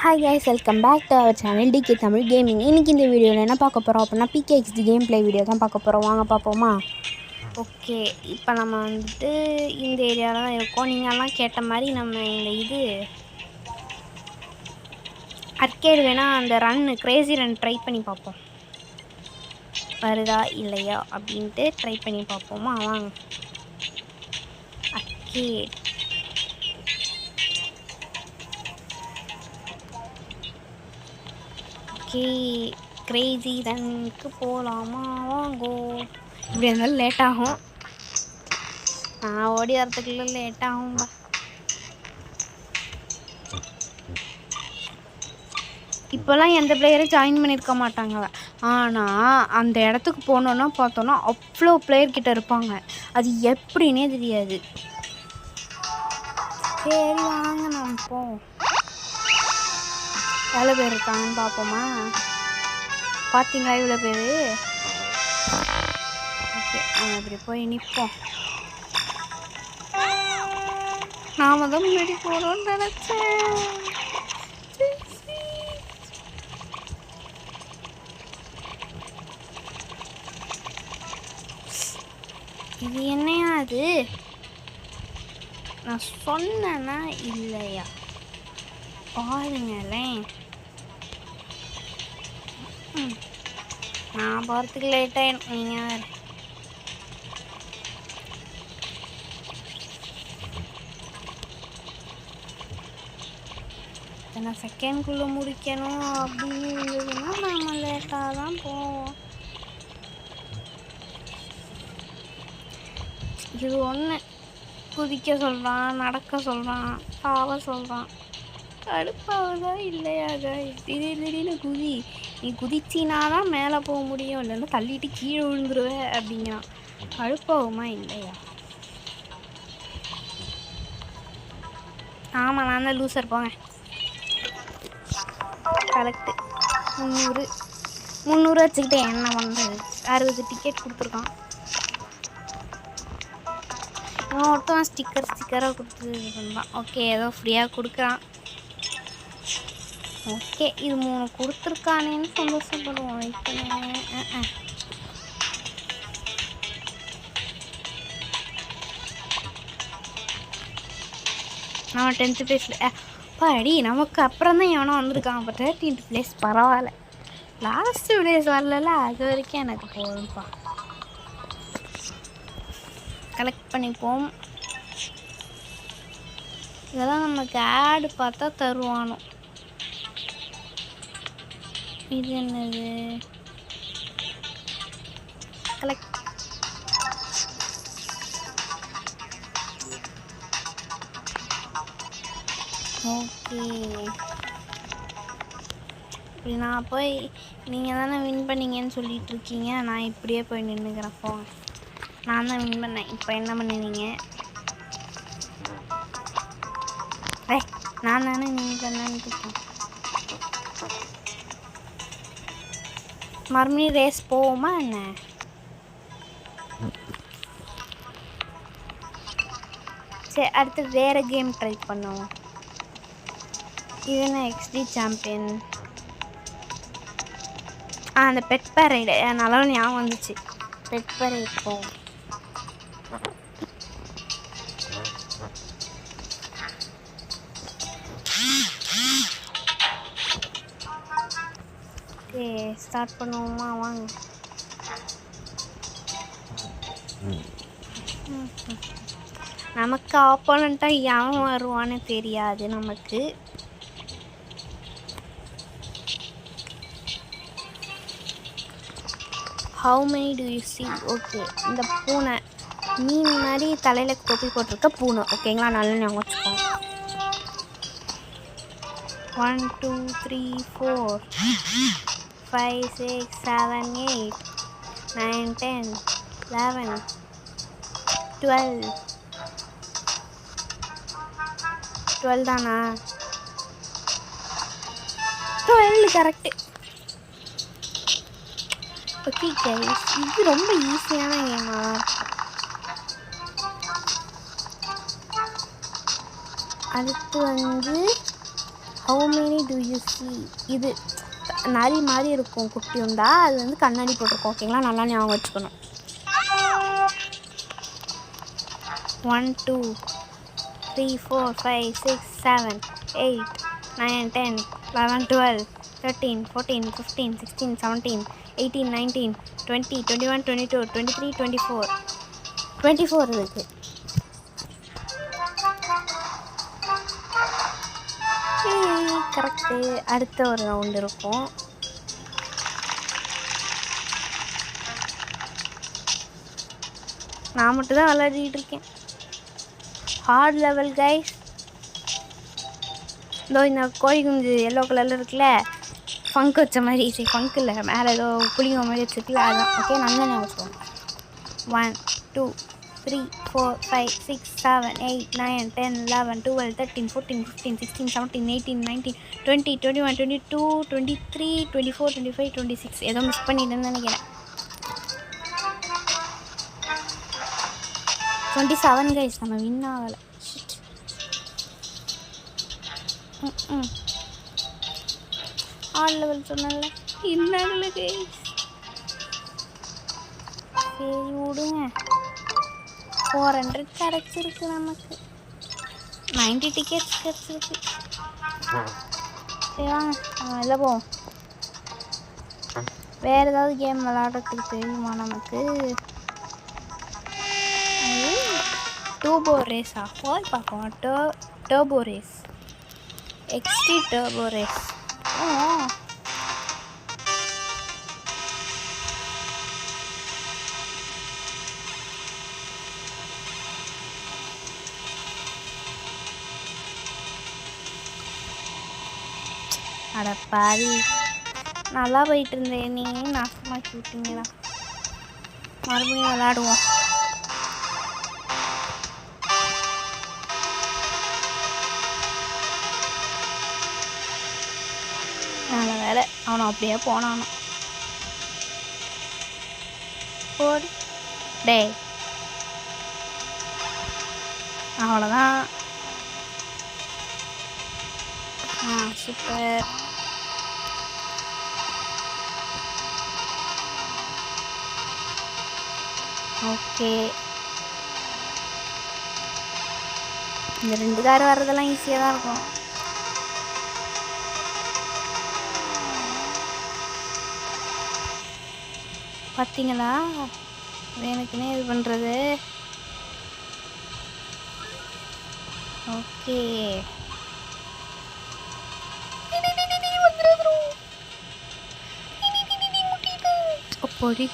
Hi guys, welcome back to our channel DK Tamil gaming. இன்றைக்கி இந்த வீடியோவில் என்ன பார்க்க போகிறோம் அப்படின்னா PKXD கேம் ப்ளே வீடியோ தான் பார்க்க போகிறோம். வாங்க பார்ப்போமா? ஓகே, இப்போ நம்ம வந்துட்டு இந்த ஏரியாவில் தான் இருக்கோம். நீங்கள்லாம் கேட்ட மாதிரி நம்ம இந்த அர்கேடு வேணால் அந்த கிரேசி ரன் ட்ரை பண்ணி பார்ப்போம். வருதா இல்லையா அப்படின்ட்டு ட்ரை பண்ணி பார்ப்போமா? வாங்க. அர்கேட் கிரேசி ரன்னுக்கு போகலாமா? வாங்கோ. இப்படி இருந்தாலும் லேட் ஆகும். நான் ஓடி வரத்துக்குள்ள லேட் ஆகும்பா. இப்போல்லாம் எந்த பிளேயரும் ஜாயின் பண்ணியிருக்க மாட்டாங்க. ஆனால் அந்த இடத்துக்கு போனோன்னா பார்த்தோன்னா அவ்வளோ பிளேயர்கிட்ட இருப்பாங்க. அது எப்படின்னே தெரியாது. சரி வாங்க நம்ம போவோம். எவ்வளோ பேர் இருக்காங்கன்னு பார்ப்போமா? பார்த்தீங்களா இவ்வளோ பேர்? ஓகே, நம்ம இப்படி போய் நிற்போம். நாம தான் முன்னாடி போகிறோம்னு நினச்சேன். இது என்னையா அது? நான் சொன்னேன்னா இல்லையா? பாருங்களேன், நான் போகிறதுக்கு லேட் ஆகிடும். நீங்கள் வேறு இத்தனை செகண்ட்குள்ளே முடிக்கணும் அப்படின்னு இருந்ததுன்னா நம்ம லேட்டாக தான் போவோம். இது ஒன்று குதிக்க சொல்கிறான், நடக்க சொல்கிறான், பாவ சொல்கிறான். கடுப்பாவதா இல்லையாங்க? திடீர்னு குதி, நீ குதிச்சினா தான் மேலே போக முடியும், இல்லைன்னா தள்ளிட்டு கீழே விழுந்துருவேன் அப்படிங்கிறான். கடுப்பாகுமா இல்லையா? ஆமாம், நான் தான் லூசர். போங்க. கரெக்டு. 300 வச்சுக்கிட்டு என்ன பண்ணுறது? 60 டிக்கெட் கொடுத்துருக்கான். ஒருத்தன் ஸ்டிக்கராக கொடுத்து இது பண்ணான். ஓகே, ஏதோ ஃப்ரீயாக கொடுக்குறான். ஓகே, இது 3 கொடுத்துருக்கானேன்னு சந்தோஷப்படுவோம். இப்போ நம்ம 10th பிளேஸில் பாடி. நமக்கு அப்புறம் தான் எவனோ வந்திருக்கான். அப்போ 13th பிளேஸ் பரவாயில்ல. லாஸ்ட்டு பிளேஸ் வரல, அது வரைக்கும் எனக்கு போதும்ப்பா. கலெக்ட் பண்ணிப்போம். இதெல்லாம் நமக்கு ஆடு பார்த்தா தருவானோ. இது என்னது? கலெக்ட். ஓகே, இப்படி நான் போய் நீங்கள் தானே வின் பண்ணீங்கன்னு சொல்லிட்டு இருக்கீங்க. நான் இப்படியே போய் நின்றுக்கிறேன். போங்க. நான் தான் வின் பண்ணேன். இப்போ என்ன பண்ணுவீங்க? நான் தானே வின் பண்ணேன்னு இருக்கேன். மறுபடியும் ரேஸ் போவோமா என்ன? சரி, அடுத்து வேறு கேம் ட்ரை பண்ணுவோம். இது என்ன? XD champion. அந்த பெட் பரைடு நல்லா ஞாபகம் வந்துச்சு. பெட் பரைடு போவோம். ஓகே, ஸ்டார்ட் பண்ணுவோமா? வாங்க. நமக்கு ஆப்போனண்ட்டாக யாரும் வருவான்னு தெரியாது நமக்கு. How many do you see? Okay, இந்த பூனை மீன் மாதிரி தலையில் தொப்பி போட்டிருக்க பூனை. ஓகேங்களா? நல்லா ஞாபகம் வச்சுக்கோங்க. 1 2 3 4 5 6 7 8 9 10 11 12 தானா? 12 கரெக்டு. ஓகே கைஸ், இது ரொம்ப ஈஸியான கேமாக தான் இருக்கும். அடுத்து how many to you see? இது நரி மாதிரி இருக்கும் குட்டியுண்டா, அது வந்து கண்ணாடி போட்டிருக்கோம். ஓகேங்களா, நல்லா ஞாபகம் வச்சுக்கணும். 1 2 3 4 5 6 7 8 9 10 11 12 13 14 15 16 17 18 19 20 21 22 23 24 24 இருக்கு. கரெக்டு. அடுத்த ஒரு ரவுண்ட் இருக்கும். நான் மட்டும் தான் விளையாடிட்டு இருக்கேன். Heart level guys. இதோ இந்த கோழி குஞ்சு எல்லோ கலரில் இருக்குல்ல, ஃபங்க் வச்ச மாதிரி. சரி, ஃபங்க் இல்லை, மேலே ஏதோ புளிங்க மாதிரி வச்சுருக்குல்ல, அதுதான். ஓகே, நல்லா ஞாபகம். 1 2 3 4 5 6 7 8 9 10 11 12 13 14 15 16 17 18 19 20 21 22 23 24 25 26. ஏதோ மிஸ் பண்ணிட்டேன்னு நினைக்கிறேன். 27 கைஸ். நம்ம வின் ஆகலை. ஆல் லெவல் சொன்னல இல்லை கைஸ். சரி விடுங்க. 400 கிடச்சிருக்கு நமக்கு. 90 டிக்கெட்ஸ் கிடச்சிருக்கு. சரி வாங்க நம்ம வெளில போவோம். வேறு ஏதாவது கேம் விளையாடுறதுக்கு தெரியுமா நமக்கு? டர்போ ரேஸா? போய் பார்ப்போம். Turbo race, XT turbo race. அட பாவி, நல்லா போயிட்டு இருந்தேன், நீ நாசமாக்கி விட்டீங்களா? மறுபடியும் விளையாடுவோம். நல்ல வேலை அவனை அப்படியே போனானோ. போடு டே. அவ்வளோதான். சூப்பர். ஓகே, இந்த 2 கார் வர்றதெல்லாம் ஈஸியாக தான் இருக்கும். பார்த்தீங்களா எனக்குன்னே இது பண்ணுறது. ஓகே, அப்படி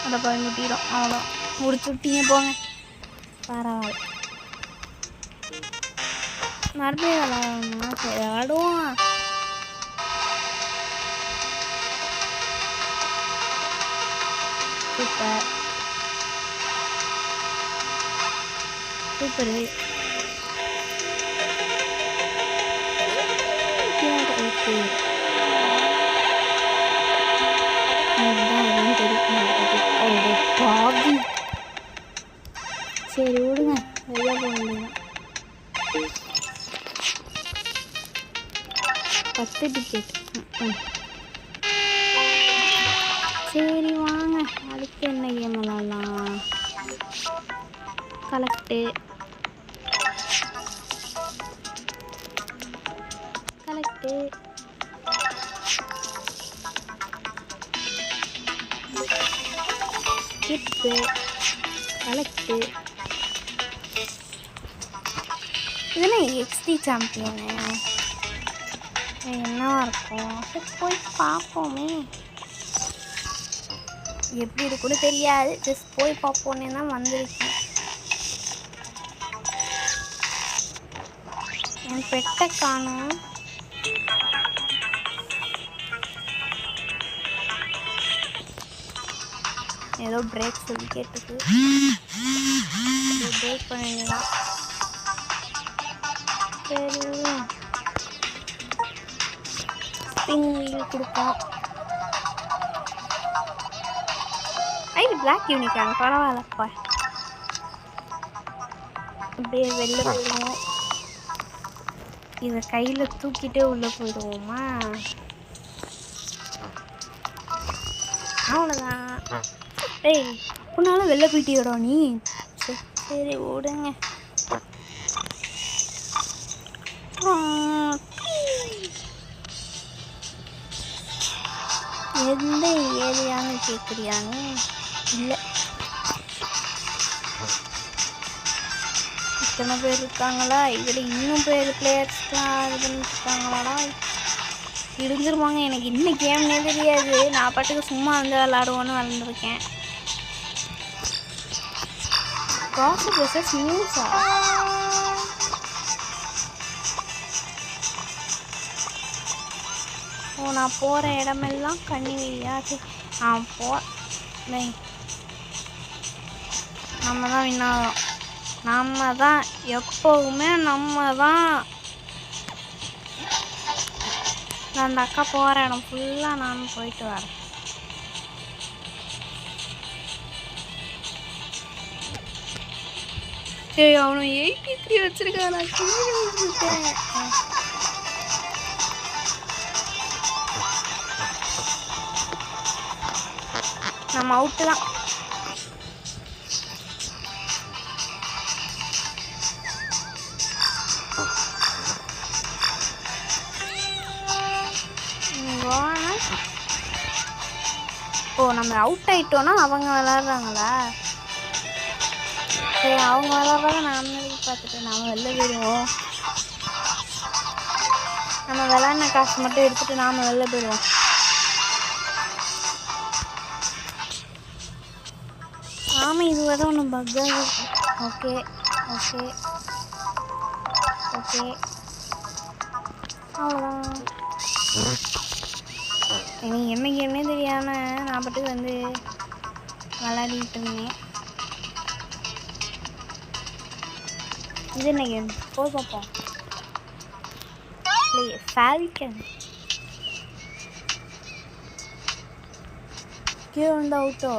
அதை போய் முட்டிடும். அவ்வளோ முடிச்சு விட்டீங்க, போங்க. பரவாயில்ல, மறுபடியும் விளாடணுமா? சரி விளாடுவோம். Super super. சரி விடுங்க, வெளியே போக வேண்டியதான். 10 டிக்கெட். சரி வாங்க, அடுத்து என்ன கேம் விளாடலாம்? கலெக்டு ஸ்கிப்பு கலெக்டு. இதெல்லாம் எக்ஸ்டி சாம்பியனு என்னவா இருக்கும்? சரி போய் பார்ப்போமே. எப்படி இருக்குன்னு தெரியாது, ஜஸ்ட் போய் பார்ப்போன்னே தான் வந்திருக்கேன். என் பெட்டை காணும். ஏதோ பிரேக் சொல்லி கேட்டுக்கு பிரேக் பண்ணிடலாம். சரி ஸ்பின் வீல் கொடுப்போம். ஐ பிளாக் யூனிகார்ன் பரவாயில்லப்பா. அப்படியே வெளில போயிடுவோம். இதை கையில் தூக்கிட்டே உள்ளே போயிடுவோமா? அவ்வளோதான். டேய் உன்னால வெளில போயிட்டியோடா நீ? சரி ஓடுங்க. எந்த ஏரியான்னு கேட்குறியான்னு? இல்லை, இத்தனை பேர் இருக்காங்களா? இதில் இன்னும் பிளேயர்ஸ்லாம் இது பண்ணிருக்காங்களாடா? இடிஞ்சிருவாங்க. எனக்கு இன்னும் கேம்னே தெரியாது. நான் பாட்டுக்கு சும்மா வந்து விளாடுவோன்னு வளர்ந்துருக்கேன். காசு ப்ளஸ் நியூஸா? ஓ, நான் போகிற இடமெல்லாம் கண்ணிவியா? சரி நான் நம்ம தான் வின்னாகிறோம். நம்ம தான் எப்போவுமே நம்ம தான். நான் அந்த அக்கா போகிற இடம் ஃபுல்லாக நானும் போயிட்டு வரேன். ஏய் அவனை 83 வச்சிருக்கான். நான் வச்சுருக்கேன். நம்ம அவுட்டு தான். ஓ, நம்ம அவுட் ஆயிட்டோம்னா அவங்க விளாட்றாங்களா? சரி, அவங்க விளாட்றத நாம பார்த்துட்டு நாம வெளில போயிடுவோம். நம்ம விளாட்ன காசு மட்டும் எடுத்துட்டு நாம வெளில போயிடுவோம். ஆமாம், இது வர ஒன்று பக்காக இருக்கும். ஓகே ஓகே ஓகே, அவ்வளோதான். எனக்கு என்ன தெரியாமல் நான் பாட்டுக்கு வந்து விளையாடிட்டு இருந்தேன். இது என்ன கேம்? போய் பார்ப்போம். ஃபால்கன் கீழே வந்து அவுட்டோ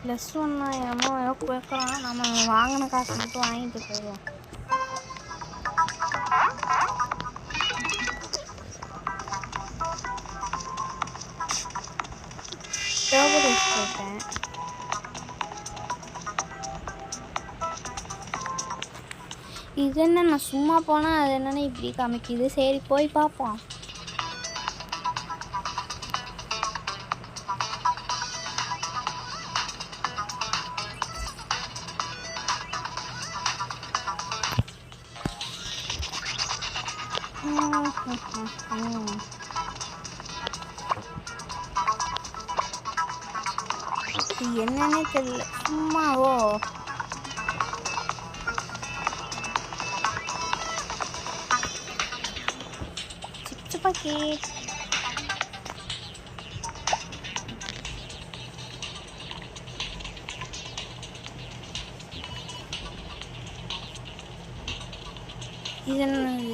+1 என்னமோ கேட்குறான். நம்ம வாங்கின காசு மட்டும் வாங்கிட்டு போயிடுவோம். போயிட்டேன். இது என்ன, நான் சும்மா போனால் அது என்னென்ன இப்படி காமிக்குது. சரி போய் பார்ப்போம். என்னன்னே தெரியல, சும்மாவோ. Chips packet. இது என்னது?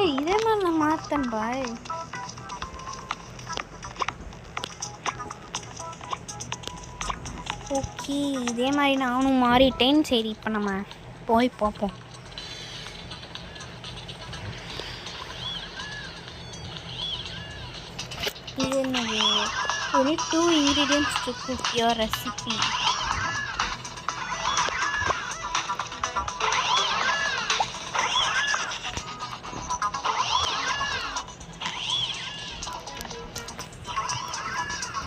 ஏய், இதே மாதிரி நான் மாத்தேன் பாய். ஓகே, இதே மாதிரி நானும் மாறிட்டேன். சரி, இப்போ நம்ம போய் பார்ப்போம். இது என்னது? only 2 ingredients to cook your recipe.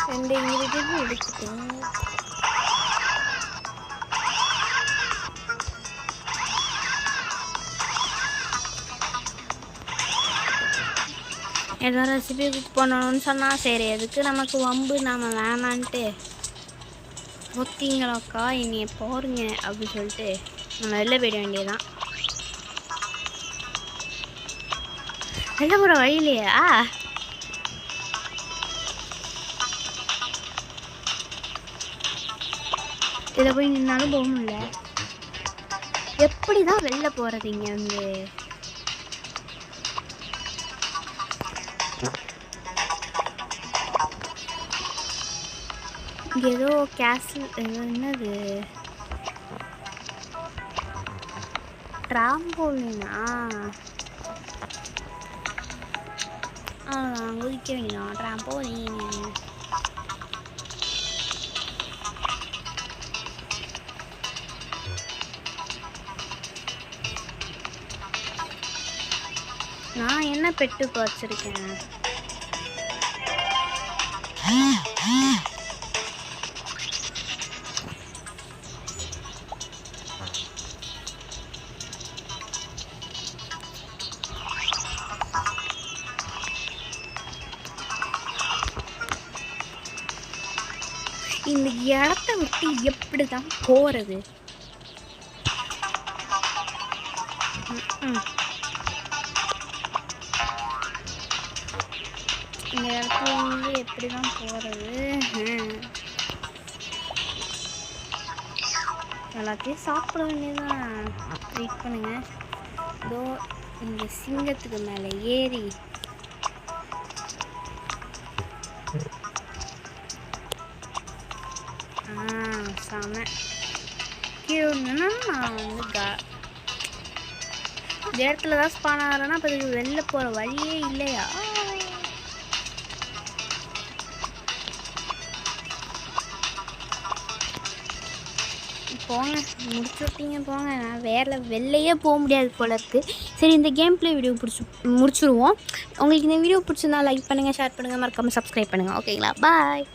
ரெண்டு இன்கிரீடியன்ட் எடுத்துட்டேன். ஏதோ ரெசிபி குக் பண்ணணும்னு சொன்னால் சரி, எதுக்கு நமக்கு வம்பு, நாம் வேணான்ட்டு ஒத்திங்களாக்கா என்னைய போருங்க அப்படின்னு சொல்லிட்டு நம்ம வெளில போயிட வேண்டியதுதான். வெளில போகிற வழியிலையா? இதில் போய் நின்னாலும் போக முடியல. எப்படி தான் வெளில போகிறது இங்கேருந்து? இங்கே ஏதோ கேசல் ஏதோ என்னது ட்ராம்போலினா? குதிக்க வேண்டாம். ட்ராம்போலின் நான் என்ன பெட்டு வச்சிருக்கேன்? இந்த இடத்த விட்டு எப்படி தான் போகிறது? இந்த இடத்துல வந்து எப்படி தான் போகிறது? எல்லாத்தையும் சாப்பிட வேண்டியதான். வெயிட் பண்ணுங்க. இதோ இங்கே சிங்கத்துக்கு மேலே ஏறி செம கீழே இருந்தேன்னா நான் வந்து இந்த இடத்துல தான் ஸ்பான் ஆகிறேன்னா அப்போ இதுக்கு வெளில போகிற வழியே இல்லையா? போங்க, முடிச்சு விட்டீங்க போங்க. நான் வேறு வெளிலையே போக முடியாது போல இருக்குது. சரி, இந்த கேம் ப்ளே வீடியோ முடிச்சுருவோம். உங்களுக்கு இந்த வீடியோ பிடிச்சிருந்தா லைக் பண்ணுங்கள், ஷேர் பண்ணுங்கள், மறக்காமல் சப்ஸ்கிரைப் பண்ணுங்கள். ஓகேங்களா? பாய்.